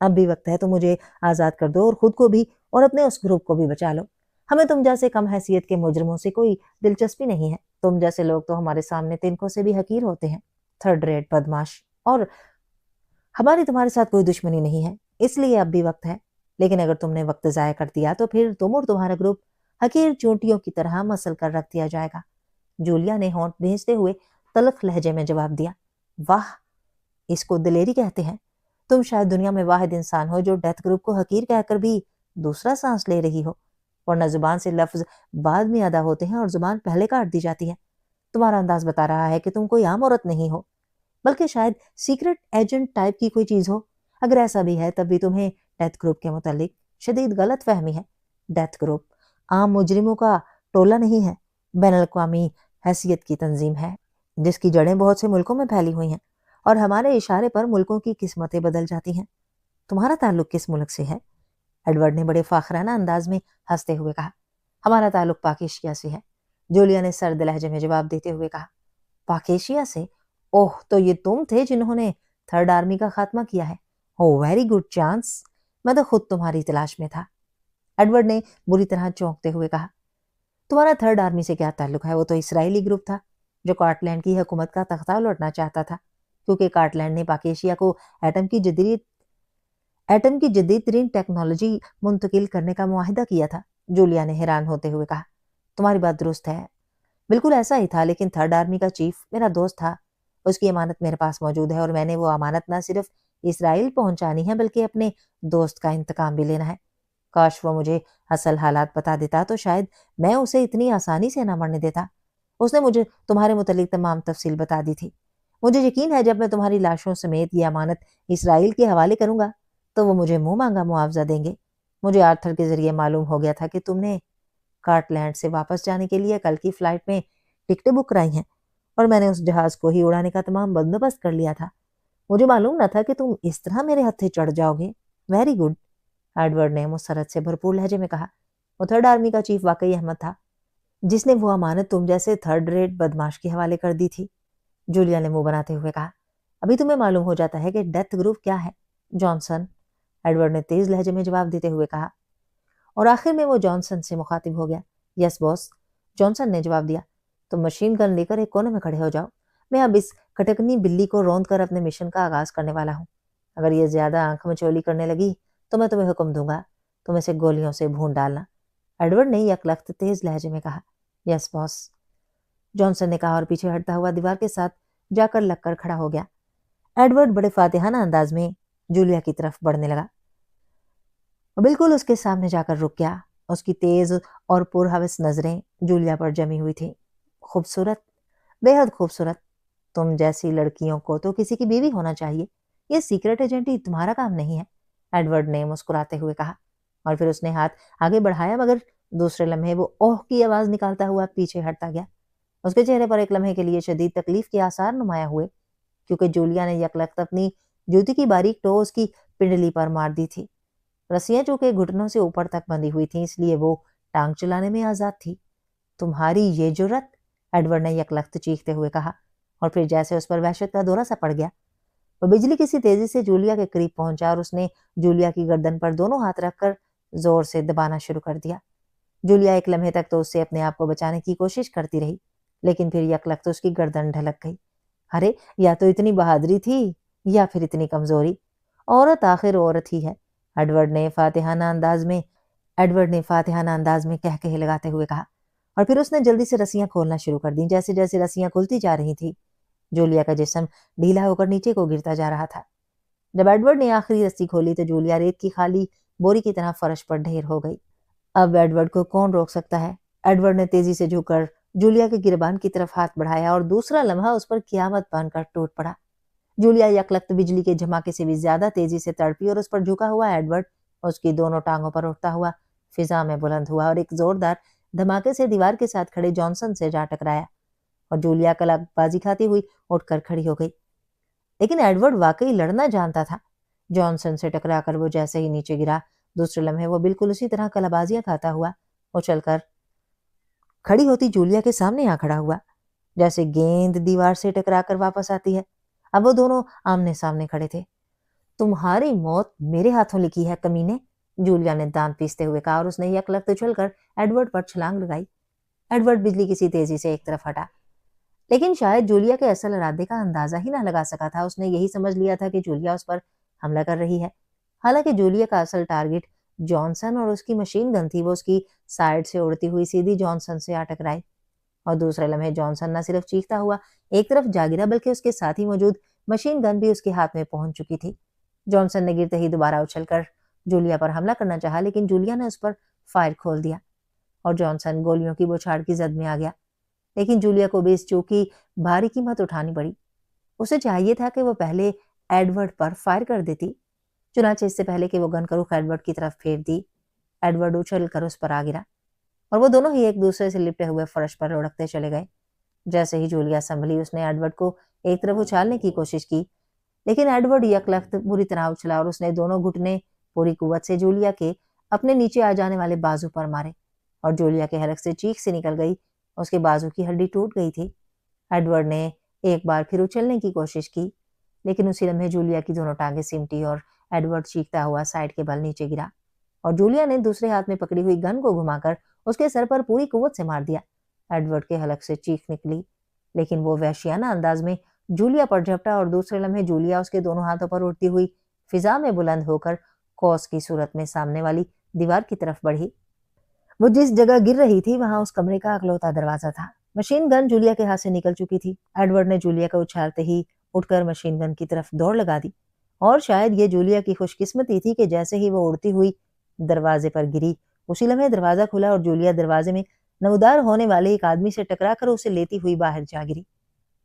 اب بھی وقت ہے، تو مجھے آزاد کر دو اور خود کو بھی اور اپنے اس گروپ کو بھی بچا لو۔ ہمیں تم جیسے کم حیثیت کے مجرموں سے کوئی دلچسپی نہیں ہے۔ تم جیسے لوگ تو ہمارے سامنے تنکوں سے بھی حقیر ہوتے ہیں، تھرڈ ریٹ بدماش، اور ہماری تمہارے ساتھ کوئی دشمنی نہیں ہے، اس لیے اب بھی وقت ہے۔ لیکن اگر تم نے وقت ضائع کر دیا تو پھر تم اور تمہارا گروپ حقیر چونٹیوں کی طرح مسل کر رکھ دیا جائے گا۔ جولیا نے ہونٹ بھینچتے ہوئے تلخ لہجے میں جواب دیا۔ واہ، اس کو دلیری کہتے ہیں۔ تم شاید دنیا میں واحد انسان ہو جو ڈیتھ گروپ کو حقیر کہہ کر بھی دوسرا سانس لے رہی ہو، ورنہ زبان سے لفظ بعد میں ادا ہوتے ہیں اور زبان پہلے کاٹ دی جاتی ہے۔ تمہارا انداز بتا رہا ہے کہ تم کوئی عام عورت نہیں ہو، بلکہ شاید سیکرٹ ایجنٹ ٹائپ کی کوئی چیز ہو۔ اگر ایسا بھی ہے تب بھی تمہیں ڈیتھ گروپ کے متعلق شدید غلط فہمی ہے۔ ڈیتھ گروپ عام مجرموں کا ٹولہ نہیں ہے، بین الاقوامی حیثیت کی تنظیم ہے جس کی جڑیں بہت سے ملکوں میں پھیلی ہوئی ہیں، اور ہمارے اشارے پر ملکوں کی قسمتیں بدل جاتی ہیں۔ تمہارا تعلق کس ملک سے ہے؟ ایڈورڈ نے بڑے فاخرانہ انداز میں ہنستے ہوئے کہا۔ ہمارا تعلق پاک ایشیا سے ہے، جولیا نے سرد لہجے میں جواب دیتے ہوئے کہا۔ پاک ایشیا سے؟ اوہ، تو یہ تم تھے جنہوں نے تھرڈ آرمی کا خاتمہ کیا ہے۔ او ویری گڈ چانس، میں تو خود تمہاری تلاش میں تھا۔ ایڈورڈ نے بری طرح چونکتے ہوئے کہا۔ تمہارا تھرڈ آرمی سے کیا تعلق ہے؟ وہ تو اسرائیلی گروپ تھا جو کارٹ لینڈ کی حکومت کا تختہ الٹنا چاہتا تھا، کیونکہ کارٹ لینڈ نے پاک ایشیا کو ایٹم کی جدید ترین ٹیکنالوجی منتقل کرنے کا معاہدہ کیا تھا۔ جولیا نے حیران ہوتے ہوئے کہا۔ تمہاری بات درست ہے، بالکل ایسا ہی تھا، لیکن تھرڈ آرمی کا چیف میرا دوست تھا۔ اس کی امانت میرے پاس موجود ہے، اور میں نے وہ امانت نہ صرف اسرائیل پہنچانی ہے بلکہ اپنے دوست کا انتقام بھی لینا ہے۔ کاش وہ مجھے اصل حالات بتا دیتا تو شاید میں اسے اتنی آسانی سے نہ مرنے دیتا۔ اس نے مجھے تمہارے متعلق تمام تفصیل بتا دی تھی۔ مجھے یقین ہے جب میں تمہاری لاشوں سمیت یہ امانت اسرائیل کے حوالے کروں گا تو وہ مجھے منہ مانگا معاوضہ دیں گے۔ مجھے آرتھر کے ذریعے معلوم ہو گیا تھا کہ تم نے کارٹ لینڈ سے واپس جانے کے لیے کل کی فلائٹ میں ٹکٹیں بک کرائی ہیں، اور میں نے اس جہاز کو ہی اڑانے کا تمام بندوبست کر لیا تھا۔ مجھے معلوم نہ تھا کہ تم اس طرح میرے ہتھے چڑھ جاؤ گے۔ ویری گڈ، ایڈورڈ نے مسرت سے بھرپور لہجے میں کہا۔ وہ تھرڈ آرمی کا چیف واقعی احمد تھا جس نے وہ امانت تم جیسے تھرڈ ریٹ بدماش کے حوالے کر دی تھی۔ جولیا نے منہ بناتے ہوئے کہا۔ ابھی تمہیں معلوم ہو جاتا ہے کہ ڈیتھ گروپ کیا ہے، جانسن، ایڈورڈ نے تیز لہجے میں جواب دیتے ہوئے کہا، اور آخر میں وہ جانسن سے مخاطب ہو گیا۔ یس باس، جانسن نے جواب دیا۔ تم مشین گن لے کر ایک کونے میں کھڑے ہو جاؤ، میں اب اس کٹکنی بلی کو روند کر اپنے مشن کا آغاز کرنے والا ہوں۔ اگر یہ زیادہ آنکھ مچولی کرنے لگی تو میں تمہیں حکم دوں گا تم اسے گولیوں سے بھون ڈالنا۔ ایڈورڈ نے یک لخت تیز لہجے میں کہا۔ یس باس، جانسن نے کہا، اور پیچھے ہٹتا ہوا دیوار کے ساتھ جا کر لگ کر کھڑا ہو گیا۔ ایڈورڈ بڑے فاتحانہ انداز میں جولیا کی طرف بڑھنے لگا، بالکل اس کے سامنے جا کر رک گیا۔ اس کی تیز اور پرہوس نظریں جولیا پر جمی ہوئی تھیں۔ خوبصورت، بے حد خوبصورت، تم جیسی لڑکیوں کو تو کسی کی بیوی ہونا چاہیے۔ یہ سیکرٹ ایجنٹی تمہارا کام نہیں ہے، ایڈورڈ نے مسکراتے ہوئے کہا، اور پھر اس نے ہاتھ آگے بڑھایا، مگر دوسرے لمحے وہ اوہ کی آواز نکالتا ہوا پیچھے ہٹتا گیا۔ اس کے چہرے پر ایک لمحے کے لیے شدید تکلیف کے آثار نمایاں ہوئے، کیونکہ جولیا نے یک لخت اپنی جوتی کی باریک ٹو اس کی پنڈلی پر مار دی تھی۔ رسیاں چونکہ گھٹنوں سے اوپر تک بندھی ہوئی تھیں، اس لیے وہ ٹانگ چلانے میں آزاد تھی۔ تمہاری یہ جرت، ایڈورڈ نے یک لخت چیختے ہوئے کہا، اور پھر جیسے اس پر وحشت کا دورہ سا پڑ گیا، وہ بجلی کسی تیزی سے جولیا کے قریب پہنچا اور اس نے جولیا کی گردن پر دونوں ہاتھ رکھ کر زور سے دبانا شروع کر دیا۔ جولیا ایک لمحے تک تو اس سے اپنے آپ کو بچانے کی کوشش کرتی رہی، لیکن پھر یک لخت اس کی گردن ڈھلک گئی۔ ارے، یا تو اتنی بہادری تھی یا پھر اتنی کمزوری، عورت آخر عورت ہی ہے، ایڈورڈ نے فاتحانہ انداز میں کہکہے لگاتے ہوئے کہا، اور پھر اس نے جلدی سے رسیاں کھولنا شروع کر دیں۔ جیسے جیسے رسیاں کھلتی جا رہی تھی، جولیا کا جسم ڈھیلا ہو کر نیچے کو گرتا جا رہا تھا۔ جب ایڈورڈ نے آخری رسی کھولی تو جولیا ریت کی خالی بوری کی طرح فرش پر ڈھیر ہو گئی۔ اب ایڈورڈ کو کون روک سکتا ہے؟ ایڈورڈ نے تیزی سے جھک کر جولیا کے گریبان کی طرف ہاتھ بڑھایا، اور دوسرا لمحہ اس پر قیامت بن کر ٹوٹ پڑا۔ جولیا یک لخت بجلی کے جھماکے سے بھی زیادہ تیزی سے تڑپی، اور اس پر جھکا ہوا ایڈورڈ اس کی دونوں ٹانگوں پر اٹھتا ہوا فضا میں بلند ہوا اور ایک زوردار دھماکے سے دیوار کے ساتھ کھڑے جانسن سے جا ٹکرایا، اور جولیا کلک بازی کھاتی ہوئی اٹھ کر کھڑی ہو گئی۔ لیکن ایڈورڈ واقعی لڑنا جانتا تھا۔ جانسن سے ٹکرا کر وہ جیسے ہی نیچے گرا، دوسرے لمحے وہ بالکل اسی طرح کلابازیاں کھاتا ہوا اچھل کر کھڑی ہوتی جولیا کے سامنے آ کھڑا ہوا، جیسے گیند دیوار سے ٹکرا کر واپس آتی ہے۔ اب وہ دونوں آمنے سامنے کھڑے تھے۔ تمہاری موت میرے ہاتھوں لکھی ہے کمینے، جولیا نے دانت پیستے ہوئے کہا، اور اس نے یک لخت اچھل کر ایڈورڈ پر چھلانگ لگائی۔ ایڈورڈ بجلی کسی تیزی سے ایک طرف ہٹا، لیکن شاید جولیا کے اصل ارادے کا اندازہ ہی نہ لگا سکا تھا۔ اس نے یہی سمجھ لیا تھا کہ جولیا اس پر حملہ کر رہی ہے، حالانکہ جولیا کا اصل ٹارگٹ جانسن اور اس کی مشین گن تھی۔ وہ اس کی سائڈ سے اڑتی ہوئی سیدھی جانسن سے آ ٹکرائی، اور دوسرے لمحے جانسن نہ صرف چیختا ہوا ایک طرف جا گرا، بلکہ اس کے ساتھ ہی موجود مشین گن بھی اس کے ہاتھ میں پہنچ چکی تھی۔ جانسن نے گرتے ہی دوبارہ اچھل کر جولیا پر حملہ کرنا چاہا، لیکن جولیا نے اس پر فائر کھول دیا اور جانسن گولیوں کی بوچھاڑ کی زد میں آ گیا۔ لیکن جولیا کو بھی اس چوک کی بھاری قیمت اٹھانی پڑی۔ اسے چاہیے تھا کہ وہ پہلے ایڈورڈ پر فائر کر دیتی، چنانچہ اس سے پہلے کہ وہ گن کا رخ ایڈورڈ کی طرف پھیر دی، ایڈورڈ اچھل کر اس پر آ گرا، اور وہ دونوں ہی ایک دوسرے سے لپٹے ہوئے فرش پر لڑکتے چلے گئے۔ جیسے ہی جولیا سنبھلی، اس نے ایڈورڈ کو ایک طرف اچھالنے کی کوشش کی، لیکن ایڈورڈ یک لخت بری طرح اچھلا اور اس نے دونوں گھٹنے پوری قوت سے جولیا کے اپنے نیچے آ جانے والے بازو پر مارے، اور جولیا کے حلق سے چیخ سے نکل گئی، اس کے بازو کی ہڈی ٹوٹ گئی تھی۔ ایڈورڈ نے ایک بار پھر اچھلنے کی کوشش کی، لیکن اسی لمحے جولیا کی دونوں ٹانگیں سمٹی اور ایڈورڈ چیختا ہوا سائڈ کے بل نیچے گرا، اور جولیا نے دوسرے ہاتھ میں پکڑی ہوئی گن کو گھما کر اس کے سر پر پوری قوت سے مار دیا۔ ایڈورڈ کے حلق سے چیخ نکلی، لیکن وہ وحشیانہ انداز میں جولیا پر جھپٹا، اور دوسرے لمحے جولیا اس کے دونوں ہاتھوں پر اڑتی ہوئی فضا میں بلند ہو کر قوس کی صورت میں سامنے والی دیوار کی طرف بڑھی۔ وہ جس جگہ گر رہی تھی وہاں اس کمرے کا اکلوتا دروازہ تھا۔ مشین گن جولیا کے ہاتھ سے نکل چکی تھی۔ ایڈورڈ نے جولیا کو اچھالتے ہی اٹھ کر مشین گن کی طرف دوڑ لگا دی، اور شاید یہ جولیا کی خوش قسمتی تھی کہ جیسے ہی وہ اڑتی ہوئی دروازے پر گری، اسی لمحے دروازہ کھلا اور جولیا دروازے میں نمودار ہونے والے ایک آدمی سے ٹکرا کر اسے لیتی ہوئی باہر جا گری۔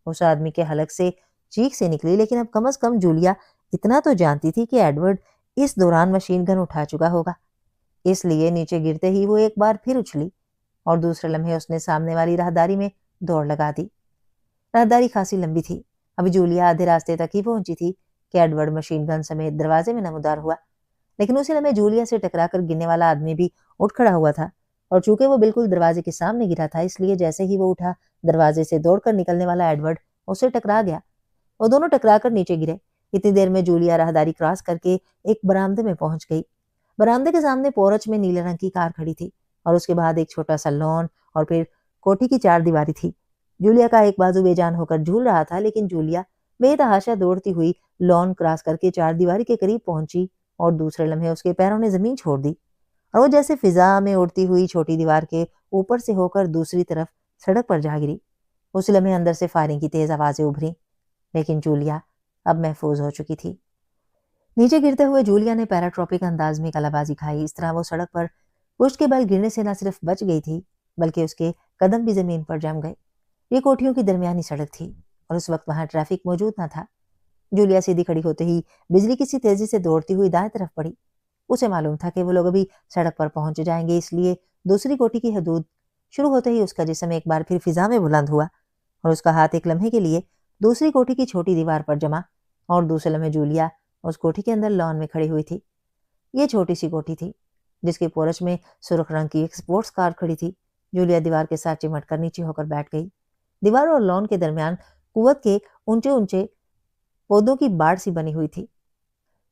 اس آدمی کے حلق سے چیخ سے نکلی، لیکن اب کم از کم جولیا اتنا تو جانتی تھی کہ ایڈورڈ اس دوران مشین گن اٹھا چکا ہوگا، اس لیے نیچے گرتے ہی وہ ایک بار پھر اچھلی، اور دوسرے لمحے اس نے سامنے والی راہداری میں دوڑ لگا دی۔ راہداری خاصی لمبی تھی، ابھی جولیا آدھے راستے تک ہی پہنچی تھی کہ ایڈورڈ مشین گن سمیت دروازے میں نمودار ہوا، لیکن اسی لمحے جولیا سے ٹکرا کر گرنے والا آدمی بھی اٹھ کھڑا ہوا تھا، اور چونکہ وہ بالکل دروازے کے سامنے گرا تھا، اس لیے جیسے ہی وہ اٹھا، دروازے سے دوڑ کر نکلنے والا ایڈورڈ اسے ٹکرا گیا۔ وہ دونوں ٹکرا کر نیچے گرے۔ اتنی دیر میں جولیا راہداری کراس کر کے ایک برآمدے میں پہنچ گئی۔ برآمدے کے سامنے پورچ میں نیلے رنگ کی کار کھڑی تھی، اور اس کے بعد ایک چھوٹا سا لان اور پھر کوٹھی کی چار دیواری تھی۔ جولیا کا ایک بازو بے جان ہو کر جھول رہا تھا، لیکن جولیا بے تحاشا دوڑتی ہوئی لان کراس کر کے چار دیواری کے قریب پہنچی، اور دوسرے لمحے اس کے پیروں نے زمین چھوڑ دی، اور وہ جیسے فضا میں اڑتی ہوئی چھوٹی دیوار کے اوپر سے ہو کر دوسری طرف سڑک پر جا گری۔ اس لمحے اندر سے فائرنگ کی تیز آوازیں ابھری، لیکن جولیا اب محفوظ ہو چکی تھی۔ نیچے گرتے ہوئے جولیا نے پیراٹروپک انداز میں کلا بازی کھائی۔ اس طرح وہ سڑک پر پشت کے بل گرنے سے نہ صرف بچ گئی تھی، بلکہ اس کے قدم بھی زمین پر جم گئے۔ یہ کوٹھیوں کی درمیانی سڑک تھی، اور اس وقت وہاں ٹریفک موجود نہ تھا۔ جولیا سیدھی کھڑی ہوتے ہی بجلی کسی تیزی سے دوڑتی ہوئی دائیں طرف پڑی۔ اسے معلوم تھا کہ وہ لوگ ابھی سڑک پر پہنچ جائیں گے، اس لیے دوسری کوٹھی کی حدود شروع ہوتے ہی اس کا جسم ایک بار پھر فضا میں بلند ہوا، اور اس کا ہاتھ ایک لمحے کے لیے دوسری کوٹھی کی چھوٹی دیوار پر جما، اور دوسرے لمحے جولیا اس کوٹھی کے اندر لان میں کھڑی ہوئی تھی۔ یہ چھوٹی سی کوٹھی تھی، جس کے پورچ میں سرخ رنگ کی ایک سپورٹس کار کھڑی تھی۔ جولیا دیوار کے ساتھ چمٹ کر نیچے ہو کر بیٹھ گئی۔ دیوار اور لان کے درمیان قوت کے اونچے اونچے پودوں کی باڑ سی بنی ہوئی تھی۔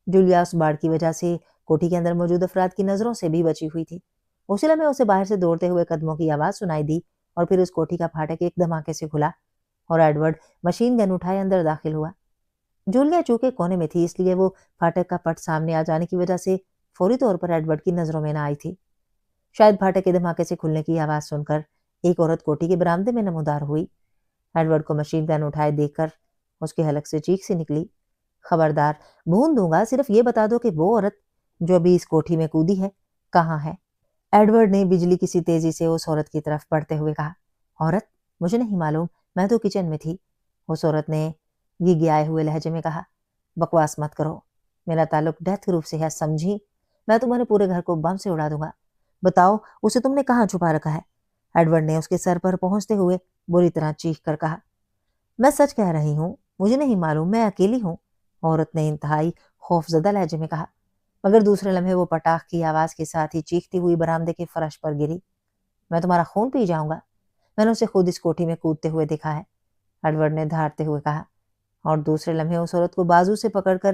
جولیا اس باڑ کی وجہ سے کوٹھی کے اندر موجود افراد کی نظروں سے بھی بچی ہوئی تھی۔ اسی لمحے اسے باہر سے دوڑتے ہوئے قدموں کی آواز سنائی دی، اور پھر اس کوٹھی کا پھاٹک ایک دھماکے سے کھلا، اور ایڈورڈ مشین گن اٹھائے اندر داخل ہوا۔ جولیا چونکہ کونے میں تھی، اس لیے وہ پھاٹک کا پٹ سامنے آ جانے کی وجہ سے فوری طور پر ایڈورڈ کی نظروں میں نہ آئی تھی۔ شاید پھاٹک کے دھماکے سے کھلنے کی آواز سن کر ایک عورت کوٹھی کے برآمدے میں نمودار ہوئی۔ ایڈورڈ کو مشین گن اٹھائے دیکھ کر اس کے حلق سے چیخ سی نکلی، خبردار، بھون دوں گا، صرف یہ بتا دو کہ وہ عورت جو ابھی اس کوٹھی میں کودی ہے کہاں ہے؟ ایڈورڈ نے بجلی کسی تیزی سے اس عورت کی طرف بڑھتے ہوئے کہا۔ عورت؟ مجھے نہیں معلوم، میں تو کچن میں تھی، اس عورت نے گگیائے ہوئے لہجے میں کہا۔ بکواس مت کرو، میرا تعلق ڈیتھ گروپ سے ہے، سمجھی؟ میں تمہارے پورے گھر کو بم سے اڑا دوں گا۔ بتاؤ، اسے تم نے کہاں چھپا رکھا ہے؟ ایڈورڈ نے اس کے سر پر پہنچتے ہوئے بری طرح چیخ کر کہا۔ میں سچ کہہ رہی ہوں، مجھے نہیں معلوم، میں اکیلی ہوں، عورت نے انتہائی خوف زدہ لہجے میں کہا، مگر دوسرے لمحے وہ پٹاخ کی آواز کے ساتھ ہی چیختی ہوئی برآمدے کے فرش پر گری۔ میں تمہارا خون پی جاؤں گا، میں نے اسے خود اس کوٹھی میں کودتے ہوئے دیکھا ہے، ایڈورڈ نے دھاڑتے ہوئے کہا، اور دوسرے لمحے اس عورت کو بازو سے پکڑ کر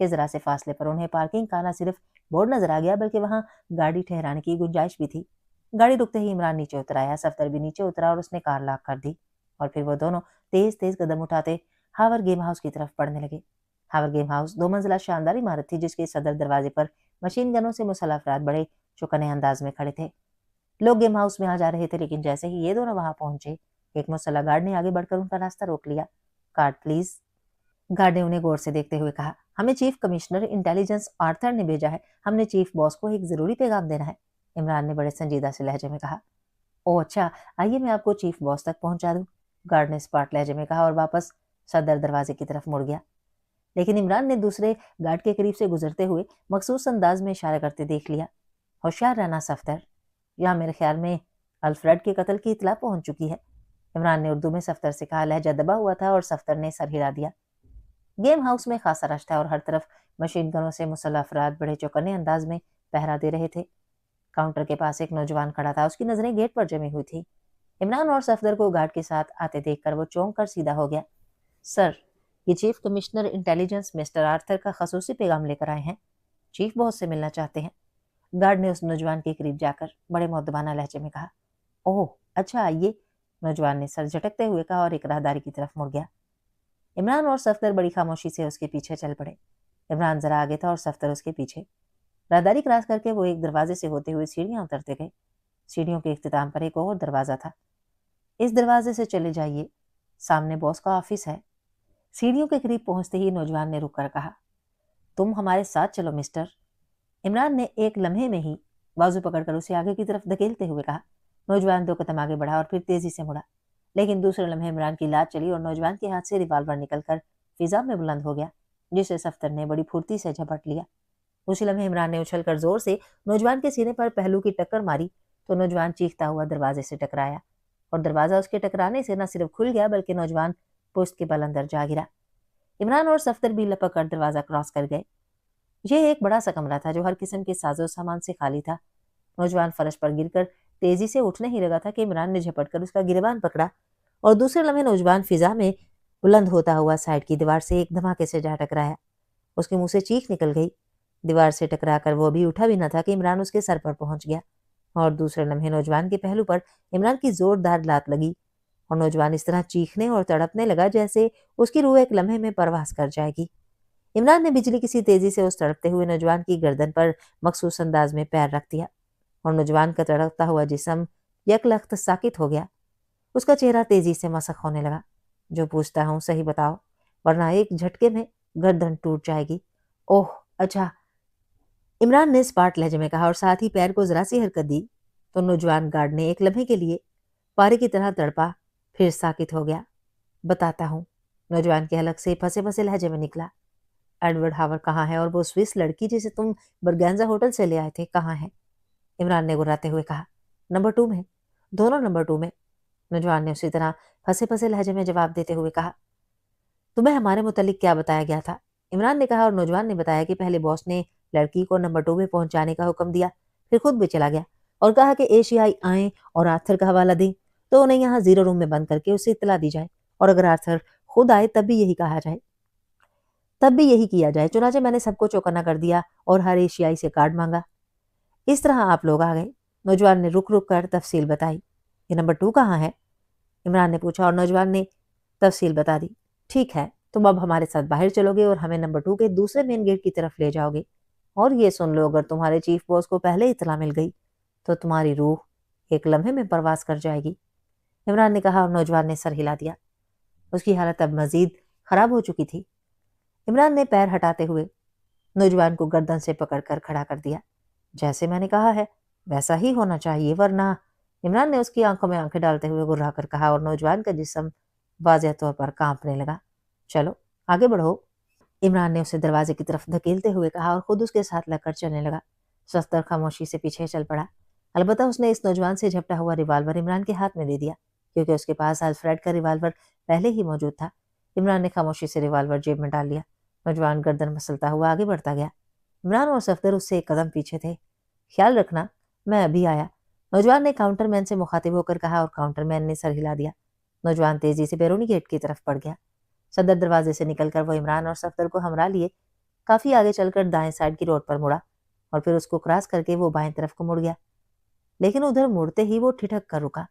کہ ذرا سے فاصلے پر انہیں پارکنگ کا نہ صرف بورڈ نظر آ گیا بلکہ وہاں گاڑی ٹھہرانے کی گنجائش بھی تھی۔ گاڑی رکتے ہی عمران نیچے اتر آیا، صفدر بھی نیچے اترا اور اس نے کار لاک کر دی، اور پھر وہ دونوں تیز تیز قدم اٹھاتے ہاور گیم ہاؤس کی طرف بڑھنے لگے۔ ہاور گیم ہاؤس 2 منزلہ شاندار عمارت تھی جس کے صدر دروازے پر مشین گنوں سے مسلح افراد بڑے چوکنے انداز میں کھڑے تھے۔ لوگ گیم ہاؤس میں آ جا رہے تھے، لیکن جیسے ہی یہ دونوں وہاں پہنچے ایک مسلح گارڈ نے آگے بڑھ کر ان کا راستہ روک لیا۔ کارڈ پلیز، گارڈ نے انہیں غور سے دیکھتے ہوئے کہا۔ ہمیں چیف کمشنر انٹیلیجنس آرتھر نے بھیجا ہے، ہم نے چیف باس کو ایک ضروری پیغام دینا ہے، عمران نے بڑے سنجیدہ سے لہجے میں کہا۔ او اچھا، آئیے میں آپ کو چیف باس تک پہنچا دوں، گارڈ نے اسپاٹ لہجے میں کہا اور واپس صدر دروازے کی طرف مڑ گیا۔ لیکن عمران نے دوسرے گارڈ کے قریب سے گزرتے ہوئے مخصوص انداز میں اشارہ کرتے دیکھ لیا۔ ہوشیار رہنا صفدر، یہاں میرے خیال میں الفریڈ کے قتل کی اطلاع پہنچ چکی ہے، عمران نے اردو میں صفدر سے کہا۔ لہجہ دبا ہوا تھا اور صفدر نے سر ہلا دیا۔ گیم ہاؤس میں خاصا رش تھا اور ہر طرف مشین گنوں سے مسلح افراد بڑے چوکنے انداز میں پہرا دے رہے تھے۔ کاؤنٹر کے پاس ایک نوجوان کھڑا تھا، اس کی نظریں گیٹ پر جمی ہوئی تھی۔ عمران اور صفدر کو گارڈ کے ساتھ آتے دیکھ کر وہ چونک کر سیدھا ہو گیا۔ سر، یہ chief commissioner intelligence mister Arthur کا خصوصی پیغام لے کر آئے ہیں، چیف باس سے ملنا چاہتے ہیں، گارڈ نے اس نوجوان کے قریب جا کر بڑے مؤدبانہ لہجے میں کہا۔ اوہ اچھا، آئیے، نوجوان نے سر جھٹکتے ہوئے کہا اور ایک راہداری کی طرف مڑ گیا۔ عمران اور صفدر بڑی خاموشی سے اس کے پیچھے چل پڑے۔ عمران ذرا آگے تھا اور صفدر اس کے پیچھے۔ راہداری کراس کر کے وہ ایک دروازے سے ہوتے ہوئے سیڑھیاں اترتے گئے۔ سیڑھیوں کے اختتام پر ایک اور دروازہ تھا۔ اس دروازے سے چلے جائیے، سامنے باس کا آفس ہے۔ سیڑھیوں کے قریب پہنچتے ہی نوجوان نے رک کر کہا، تم ہمارے ساتھ چلو مسٹر۔ عمران نے ایک لمحے میں ہی بازو پکڑ کر اسے آگے کی طرف دھکیلتے ہوئے کہا۔ نوجوان 2 قدم آگے بڑھا اور پھر تیزی سے مڑا، لیکن دوسرے لمحے عمران کی لات چلی اور نوجوان کے ہاتھ سے ریوالور نکل کر فضا میں بلند ہو گیا، جسے صفدر نے بڑی پھرتی سے جھپٹ لیا۔ اسی لمحے عمران نے اچھل کر زور سے نوجوان کے سینے پر پہلو کی ٹکر ماری تو نوجوان چیختا ہوا دروازے سے ٹکرایا، اور دروازہ اس کے ٹکرانے سے نہ صرف کھل گیا بلکہ نوجوان پشت کے بل اندر جا گرا۔ عمران اور صفدر بھی لپک کر دروازہ کراس کر گئے۔ یہ ایک بڑا سا کمرہ تھا جو ہر قسم کے ساز و سامان سے خالی تھا۔ نوجوان فرش پر گر کر تیزی سے اٹھنے ہی لگا تھا کہ عمران نے جھپٹ کر اس کا گریبان پکڑا، اور دوسرے لمحے نوجوان فضا میں بلند ہوتا ہوا سائڈ کی دیوار سے ایک دھماکے سے جا ٹکرایا۔ اس کے منہ سے چیخ نکل گئی۔ دیوار سے ٹکرا کر وہ ابھی اٹھا بھی نہ تھا کہ عمران اس کے سر پر پہنچ گیا، اور دوسرے لمحے نوجوان کے پہلو پر عمران کی زوردار لات لگی، اور نوجوان اس طرح چیخنے اور تڑپنے لگا جیسے اس کی روح ایک لمحے میں پرواز کر جائے گی۔ عمران نے بجلی کسی تیزی سے اس تڑپتے ہوئے نوجوان کی گردن پر مخصوص انداز میں پیر رکھ دیا، اور نوجوان کا تڑپتا ہوا جسم یک لخت ساکت ہو گیا۔ اس کا چہرہ تیزی سے مسخ ہونے لگا۔ جو پوچھتا ہوں صحیح بتاؤ، ورنہ ایک جھٹکے میں گردن ٹوٹ جائے گی۔ اوہ اچھا، عمران نے اسپاٹ لہجے میں کہا اور ساتھ ہی پیر کو ذرا سی حرکت دی تو نوجوان گارڈ نے ایک لمحے کے لیے پارے کی طرح تڑپا، پھر ساکت ہو گیا۔ بتاتا ہوں، نوجوان کے حلق سے پھنسے پھنسے لہجے میں نکلا۔ ایڈورڈ ہاور کہاں ہے، اور وہ سوئس لڑکی جسے تم برگینزا ہوٹل سے لے آئے تھے کہاں ہے؟ عمران نے گراتے ہوئے کہا۔ نمبر 2 میں، دونوں نمبر 2 میں، نوجوان نے اسی طرح پھنسے پھنسے لہجے میں جواب دیتے ہوئے کہا۔ تمہیں ہمارے متعلق کیا بتایا گیا تھا؟ عمران نے کہا، اور نوجوان نے بتایا کہ پہلے باس نے لڑکی کو نمبر 2 میں پہنچانے کا حکم دیا، پھر خود بھی چلا گیا اور کہا کہ ایشیائی آئیں اور آرتھر کا حوالہ دیں تو انہیں یہاں 0 روم میں بند کر کے اسے اطلاع دی جائے، اور اگر آرتھر خود آئے تب بھی یہی کیا جائے۔ چنانچہ میں نے سب کو چوکنا کر دیا اور ہر ایشیائی سے کارڈ مانگا۔ اس طرح آپ لوگ آ گئے۔ نوجوان نے رک رک کر تفصیل بتائی۔ یہ نمبر 2 کہاں ہے؟ عمران نے پوچھا، اور نوجوان نے تفصیل بتا دی۔ ٹھیک ہے، تم اب ہمارے ساتھ باہر چلو گے اور ہمیں نمبر 2 کے دوسرے مین گیٹ کی طرف لے جاؤ گے، اور یہ سن لو، اگر تمہارے چیف باس کو پہلے اطلاع مل گئی تو تمہاری روح ایک لمحے میں پرواز کر جائے گی، عمران نے کہا، اور نوجوان نے سر ہلا دیا۔ اس کی حالت اب مزید خراب ہو چکی تھی۔ عمران نے پیر ہٹاتے ہوئے نوجوان کو گردن سے پکڑ کر کھڑا کر دیا۔ جیسے میں نے کہا ہے ویسا ہی ہونا چاہیے، ورنہ، عمران نے اس کی آنکھوں میں آنکھیں ڈالتے ہوئے گرا کر کہا، اور نوجوان کا جسم واضح طور پر کانپنے لگا۔ چلو آگے بڑھو، عمران نے اسے دروازے کی طرف دھکیلتے ہوئے کہا اور خود اس کے ساتھ لگ کر چلنے لگا۔ صفدر خاموشی سے پیچھے چل پڑا، البتہ اس نے اس نوجوان سے جھپٹا ہوا ریوالور عمران کے ہاتھ میں دے دیا، کیونکہ اس کے پاس الفریڈ کا ریوالور پہلے ہی موجود تھا۔ عمران نے خاموشی سے ریوالور جیب میں ڈال لیا۔ نوجوان گردن مسلتا ہوا آگے بڑھتا گیا۔ عمران اور صفدر اس سے ایک قدم پیچھے تھے۔ خیال رکھنا، میں ابھی آیا، نوجوان نے کاؤنٹر مین سے مخاطب ہو کر کہا، اور کاؤنٹر مین نے سر ہلا دیا۔ نوجوان تیزی سے بیرونی گیٹ کی طرف بڑھ گیا۔ صدر دروازے سے نکل کر وہ عمران اور صفدر کو ہمراہ لیے کافی آگے چل کر دائیں سائڈ کی روڈ پر مڑا اور پھر اس کو کراس کر کے وہ بائیں طرف کو مڑ گیا، لیکن ادھر مڑتے ہی وہ ٹھٹک کر رکا۔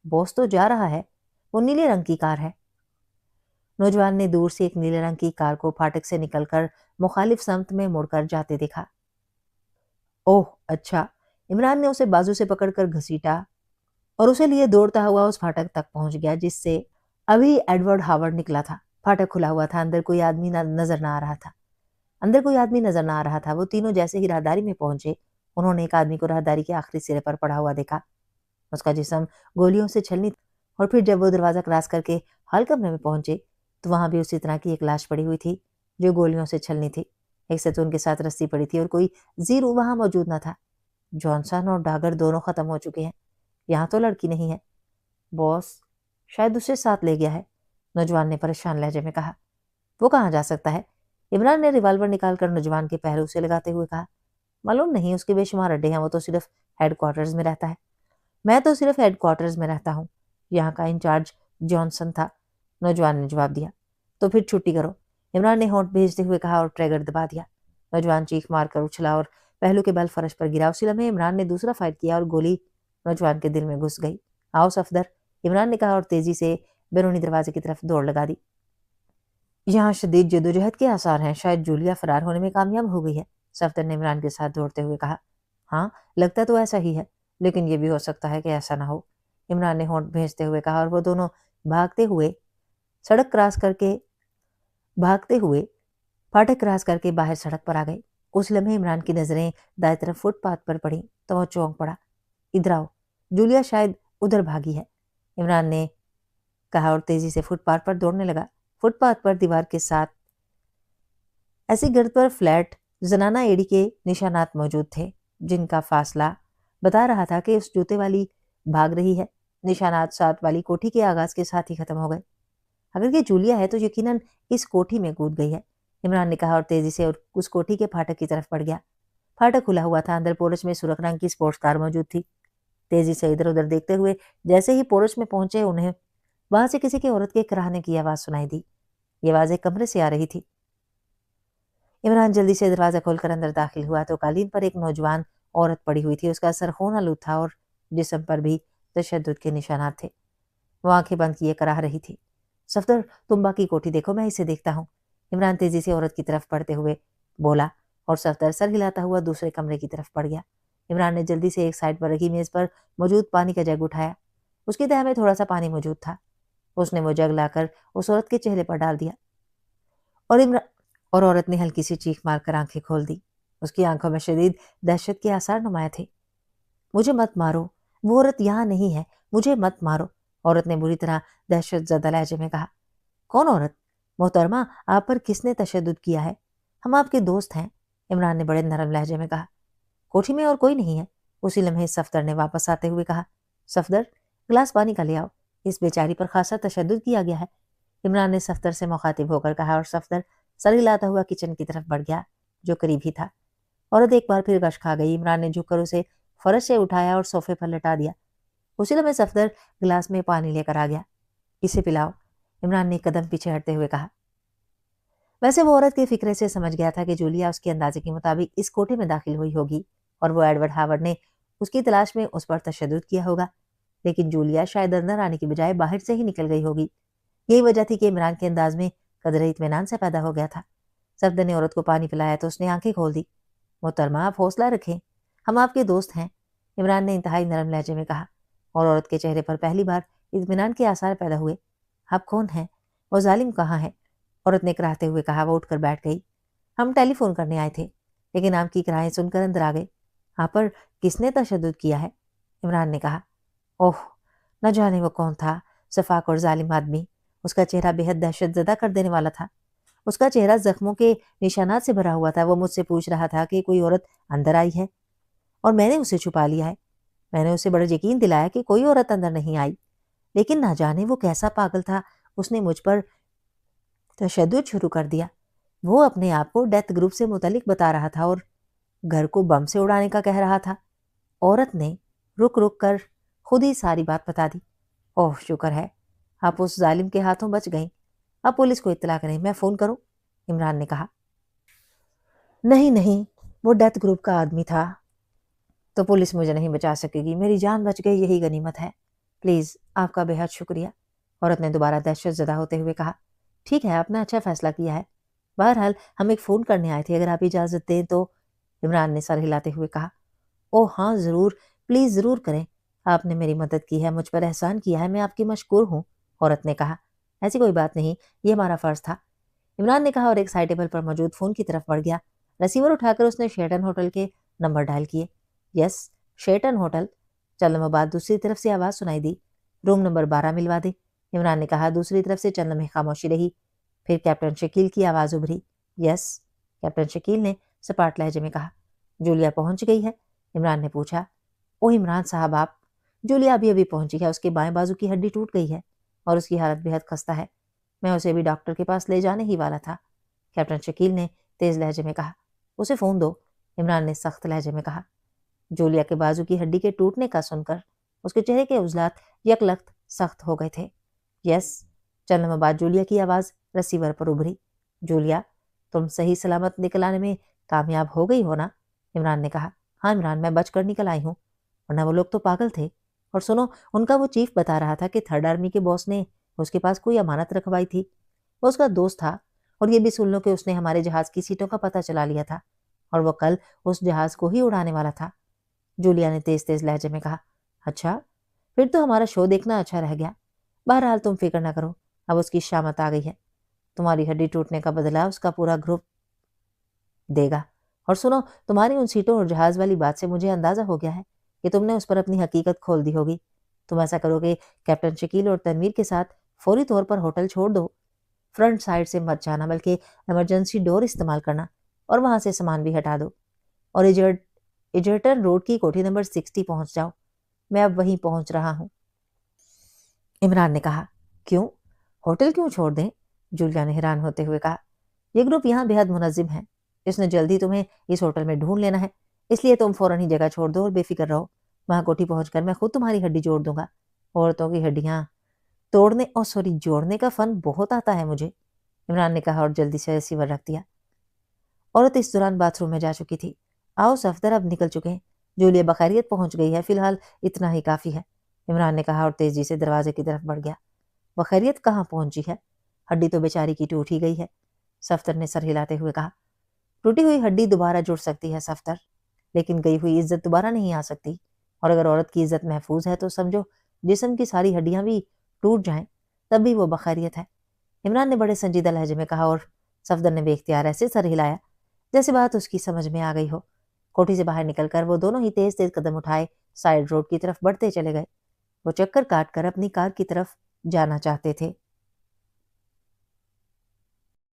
باس تو جا رہا ہے، وہ نیلے رنگ کی کار ہے۔ نوجوان نے دور سے ایک نیلے رنگ کی کار کو پھاٹک سے نکل کر مخالف سمت میں مڑ کر جاتے دیکھا۔ اوہ اچھا، عمران نے اسے بازو سے پکڑ کر گھسیٹا اور اسے لیے دوڑتا ہوا اس پھاٹک تک پہنچ گیا جس سے ابھی ایڈورڈ ہاورڈ نکلا تھا۔ پھاٹک کھلا ہوا تھا، اندر کوئی آدمی نظر نہ آ رہا تھا۔ وہ تینوں جیسے ہی راہداری میں پہنچے، انہوں نے ایک آدمی کو راہداری کے آخری سرے پر پڑا ہوا دیکھا۔ اس کا جسم گولیوں سے چھلنی تھا، اور پھر جب وہ دروازہ کراس کر کے ہال کمرے میں پہنچے تو وہاں بھی اسی طرح کی ایک لاش پڑی ہوئی تھی جو گولیوں سے چھلنی تھی۔ ایک ستون کے ساتھ رسی پڑی تھی اور کوئی زیرو وہاں موجود نہ تھا۔ جانسن اور ڈاگر دونوں ختم ہو چکے ہیں، یہاں تو لڑکی نہیں ہے۔ باس شاید اسے ساتھ لے گیا ہے، نوجوان نے پریشان لہجے میں کہا۔ وہ کہاں جا سکتا ہے؟ عمران نے ریوالور نکال کر نوجوان کے پہلو سے لگاتے ہوئے کہا۔ معلوم نہیں، اس کے بے شمار اڈے ہیں، وہ تو صرف ہیڈ کوارٹرز میں رہتا ہے۔ میں تو صرف ہیڈ کوارٹرز میں رہتا ہوں، یہاں کا انچارج جانسن تھا، نوجوان نے جواب دیا۔ تو پھر چھٹی کرو، عمران نے ہونٹ بھیجتے ہوئے کہا اور ٹریگر دبا دیا۔ نوجوان چیخ مار کر اچھلا اور پہلو کے بل فرش پر گرا۔ اسی لمحے عمران نے دوسرا فائر کیا اور گولی نوجوان کے دل میں گھس گئی۔ آؤ صفدر، عمران نے کہا اور تیزی سے بیرونی دروازے کی طرف دوڑ لگا دی۔ یہاں شدید جدوجہد کے آثار ہیں، شاید جولیا فرار ہونے میں کامیاب ہو گئی ہے، صفدر نے عمران کے ساتھ دوڑتے ہوئے کہا۔ ہاں لگتا تو ایسا ہی ہے، لیکن یہ بھی ہو سکتا ہے کہ ایسا نہ ہو، عمران نے ہونٹ بھیجتے ہوئے کہا، اور وہ دونوں بھاگتے ہوئے پھاٹک کراس کر کے باہر سڑک پر آ گئے۔ اس لمحے عمران کی نظریں دائیں طرف فٹ پاتھ پر پڑیں تو وہ چونک پڑا۔ ادھر آؤ، جولیا شاید ادھر بھاگی ہے، عمران نے کہا اور تیزی سے فٹ پاتھ پر دوڑنے لگا۔ فٹ پاتھ پر دیوار کے ساتھ ایسی گرد پر فلیٹ زنانہ ایڑی کے نشانات موجود تھے جن کا فاصلہ بتا رہا تھا کہ اس جوتے والی بھاگ رہی ہے۔ نشانات ساتھ والی کوٹھی کے آغاز کے ساتھ ہی ختم ہو گئے۔ اگر یہ جولیا ہے تو یقیناً اس کوٹھی میں کود گئی ہے، عمران نے کہا اور تیزی سے اس کوٹھی کے پھاٹک کی طرف بڑھ گیا۔ پھاٹک کھلا ہوا تھا، اندر پورچ میں سرخ رنگ کی سپورٹس کار موجود تھی۔ تیزی سے ادھر ادھر دیکھتے ہوئے جیسے ہی پورچ میں پہنچے، انہیں وہاں سے کسی کی عورت کے کراہنے کی آواز سنائی دی۔ یہ آواز ایک کمرے سے آ رہی تھی۔ عمران جلدی سے دروازہ کھول کر اندر داخل ہوا تو قالین پر ایک نوجوان عورت پڑی ہوئی تھی، اس کا سر خون آلود تھا اور جسم پر بھی تشدد کے نشانات تھے۔ وہ آنکھیں بند کیے کراہ رہی تھی۔ صفدر، تم باقی کوٹھی دیکھو، میں اسے دیکھتا ہوں، عمران تیزی سے عورت کی طرف بڑھتے ہوئے بولا، اور صفدر سر ہلاتا ہوا دوسرے کمرے کی طرف بڑھ گیا۔ عمران نے جلدی سے ایک سائڈ پر رکھی میز پر موجود پانی کا جگ اٹھایا، اس کی تہہ میں تھوڑا سا پانی موجود تھا۔ اس نے وہ جگ لا کر اس عورت کے چہرے پر ڈال دیا اور عورت نے ہلکی سی چیخ مار کر آنکھیں کھول دی۔ اس کی آنکھوں میں شدید دہشت کے آثار نمایاں تھے۔ مجھے مت مارو، وہ عورت یہاں نہیں ہے، مجھے مت مارو، عورت نے بری طرح دہشت زدہ لہجے میں کہا۔ کون عورت؟ محترمہ، آپ پر کس نے تشدد کیا ہے؟ ہم آپ کے دوست ہیں، عمران نے بڑے نرم لہجے میں کہا۔ کوٹھی میں اور کوئی نہیں ہے، اسی لمحے صفدر نے واپس آتے ہوئے کہا۔ صفدر، گلاس پانی کا لے آؤ، اس بیچاری پر خاصا تشدد کیا گیا ہے، عمران نے صفدر سے مخاطب ہو کر کہا، اور صفدر سر ہلاتا ہوا کچن کی طرف بڑھ گیا جو قریب ہی تھا۔ عورت ایک بار پھر غش کھا گئی۔ عمران نے جھک کر اسے فرش سے اٹھایا اور صوفے پر لٹا دیا۔ اسی لمحے صفدر گلاس میں پانی لے کر آ گیا۔ اسے پلاؤ، عمران نے قدم پیچھے ہٹتے ہوئے کہا۔ ویسے وہ عورت کے فکرے سے سمجھ گیا تھا کہ جولیا اس کے اندازے کے مطابق اس کوٹھے میں داخل ہوئی ہوگی اور وہ ایڈورڈ ہاورڈ نے اس کی تلاش میں اس پر تشدد کیا ہوگا، لیکن جولیا شاید اندر آنے کی بجائے باہر سے ہی نکل گئی ہوگی۔ یہی وجہ تھی کہ عمران کے انداز میں قدرے اطمینان سے پیدا ہو گیا تھا۔ صفدر نے عورت کو پانی پلایا تو اس نے آنکھیں کھول دی۔ محترمہ، آپ حوصلہ رکھیں، ہم آپ کے دوست ہیں، عمران نے انتہائی نرم لہجے میں کہا، اور عورت کے چہرے پر پہلی بار اطمینان کے آثار پیدا ہوئے۔ آپ کون ہیں؟ وہ ظالم کہاں ہے؟ عورت نے کراہتے ہوئے کہا۔ وہ اٹھ کر بیٹھ گئی۔ ہم ٹیلی فون کرنے آئے تھے، لیکن آپ کی کرائیں سن کر اندر آ گئے۔ آپ پر کس نے تشدد کیا ہے؟ عمران نے کہا۔ اوہ، نہ جانے وہ کون تھا، شفاق اور ظالم آدمی، اس کا چہرہ بے حد دہشت زدہ کر دینے والا تھا۔ اس کا چہرہ زخموں کے نشانات سے بھرا ہوا تھا۔ وہ مجھ سے پوچھ رہا تھا کہ کوئی عورت اندر آئی ہے، اور میں نے اسے چھپا لیا ہے۔ میں نے اسے بڑا یقین دلایا کہ کوئی عورت اندر نہیں آئی، لیکن نہ جانے وہ کیسا پاگل تھا، اس نے مجھ پر تشدد شروع کر دیا۔ وہ اپنے آپ کو ڈیتھ گروپ سے متعلق بتا رہا تھا اور گھر کو بم سے اڑانے کا کہہ رہا تھا۔ عورت نے رک رک کر خود ہی ساری بات بتا دی۔ اوہ، شکر ہے آپ اس ظالم کے ہاتھوں بچ گئیں۔ اب پولیس کو اطلاع کریں، میں فون کروں؟ عمران نے کہا۔ نہیں نہیں، وہ ڈیتھ گروپ کا آدمی تھا، تو پولیس مجھے نہیں بچا سکے گی، میری جان بچ گئی، یہی غنیمت ہے، پلیز آپ کا بے حد شکریہ۔ عورت نے دوبارہ دہشت زدہ ہوتے ہوئے کہا، ٹھیک ہے، آپ نے اچھا فیصلہ کیا ہے، بہرحال ہم ایک فون کرنے آئے تھے، اگر آپ اجازت دیں تو۔ عمران نے سر ہلاتے ہوئے کہا، او ہاں ضرور، پلیز ضرور کریں، آپ نے میری مدد کی ہے، مجھ پر احسان کیا ہے، میں آپ کی مشکور ہوں۔ عورت نے کہا، ایسی کوئی بات نہیں، یہ ہمارا فرض تھا۔ عمران نے کہا اور ایک سائڈ ٹیبل پر موجود فون کی طرف بڑھ گیا۔ ریسیور اٹھا کر اس نے شیرٹن ہوٹل کے نمبر ڈائل کیے۔ یس، شیرٹن ہوٹل۔ چند لمحوں بعد دوسری طرف سے آواز سنائی دی، روم نمبر 12 ملوا دے۔ عمران نے کہا۔ دوسری طرف سے چند لمحے خاموشی رہی، پھر کیپٹن شکیل کی آواز ابھری۔ یس، کیپٹن شکیل نے سپاٹ لہجے میں کہا۔ جولیا پہنچ گئی ہے؟ عمران نے پوچھا۔ او عمران صاحب آپ؟ جولیا ابھی ابھی پہنچی ہے، اس کے بائیں بازو کی ہڈی ٹوٹ گئی ہے اور اس کی حالت بے حد خستہ ہے، میں اسے ابھی ڈاکٹر کے پاس لے جانے ہی والا تھا۔ کیپٹن شکیل نے تیز لہجے میں کہا۔ اسے فون دو، عمران نے سخت لہجے میں کہا۔ جولیا کے بازو کی ہڈی کے ٹوٹنے کا سن کر اس کے چہرے کے عضلات یکلخت سخت ہو گئے تھے۔ یس، چند لمحوں بعد جولیا کی آواز ریسیور پر ابھری۔ جولیا، تم صحیح سلامت نکل آنے میں کامیاب ہو گئی ہو نا؟ عمران نے کہا۔ ہاں عمران، میں بچ کر نکل آئی ہوں، ورنہ وہ لوگ تو پاگل تھے۔ اور سنو، ان کا وہ چیف بتا رہا تھا کہ 3rd آرمی کے باس نے اس کے پاس کوئی امانت رکھوائی تھی، وہ اس کا دوست تھا، اور یہ بھی سن لو کہ اس نے ہمارے جہاز کی سیٹوں کا پتہ چلا لیا تھا اور وہ کل اس جہاز کو ہی اڑانے والا تھا۔ جولیا نے تیز تیز لہجے میں کہا۔ اچھا، پھر تو ہمارا شو دیکھنا اچھا رہ گیا۔ بہرحال تم فکر نہ کرو، اب اس کی شامت آ گئی ہے، تمہاری ہڈی ٹوٹنے کا بدلہ اس کا پورا گروپ دے گا۔ اور سنو، تمہاری ان سیٹوں اور جہاز والی بات سے مجھے اندازہ ہو گیا ہے کہ تم نے اس پر اپنی حقیقت کھول دی ہوگی۔ تم ایسا کرو کہ کیپٹن شکیل اور تنویر کے ساتھ فوری طور پر ہوٹل چھوڑ دو، فرنٹ سائڈ سے مت جانا بلکہ ایمرجنسی ڈور استعمال کرنا، اور وہاں سے سامان بھی ہٹا دو، اور ایجرٹن روڈ کی کوٹھی نمبر 60 پہنچ جاؤ، میں اب وہیں پہنچ رہا ہوں۔ عمران نے کہا۔ کیوں؟ ہوٹل کیوں چھوڑ دیں؟ جولیا نے حیران ہوتے ہوئے کہا۔ یہ گروپ یہاں بے حد منظم ہے، اس نے جلدی تمہیں اس ہوٹل میں ڈھونڈ لینا ہے، اس لیے تم فوراً ہی جگہ چھوڑ دو اور بے فکر رہو، وہاں کوٹھی پہنچ کر میں خود تمہاری ہڈی جوڑ دوں گا۔ عورتوں کی ہڈیاں توڑنے جوڑنے کا فن بہت آتا ہے مجھے، عمران نے کہا اور جلدی سے ریسیور رکھ دیا۔ عورت اس دوران باتھ روم میں جا چکی تھی۔ آؤ صفدر، اب نکل چکے ہیں، جولیا بخیریت پہنچ گئی ہے، فی الحال اتنا ہی کافی ہے، عمران نے کہا اور تیزی سے دروازے کی طرف بڑھ گیا۔ بخیریت کہاں پہنچی ہے؟ ہڈی تو بیچاری کی ٹوٹ ہی گئی ہے، صفدر نے سر ہلاتے ہوئے کہا۔ ٹوٹی ہوئی ہڈی دوبارہ جڑ سکتی ہے صفدر، لیکن گئی ہوئی عزت دوبارہ نہیں آ سکتی، اور اگر عورت کی عزت محفوظ ہے تو سمجھو جسم کی ساری ہڈیاں بھی ٹوٹ جائیں تب بھی وہ بخیریت ہے، عمران نے بڑے سنجیدہ لہجے میں کہا، اور صفدر نے بے اختیار ایسے سر ہلایا جیسے بات اس کی سمجھ میں آ گئی ہو۔ کوٹھی سے باہر نکل کر وہ دونوں ہی تیز تیز قدم اٹھائے سائڈ روڈ کی طرف بڑھتے چلے گئے۔ وہ چکر کاٹ کر اپنی کار کی طرف جانا چاہتے تھے۔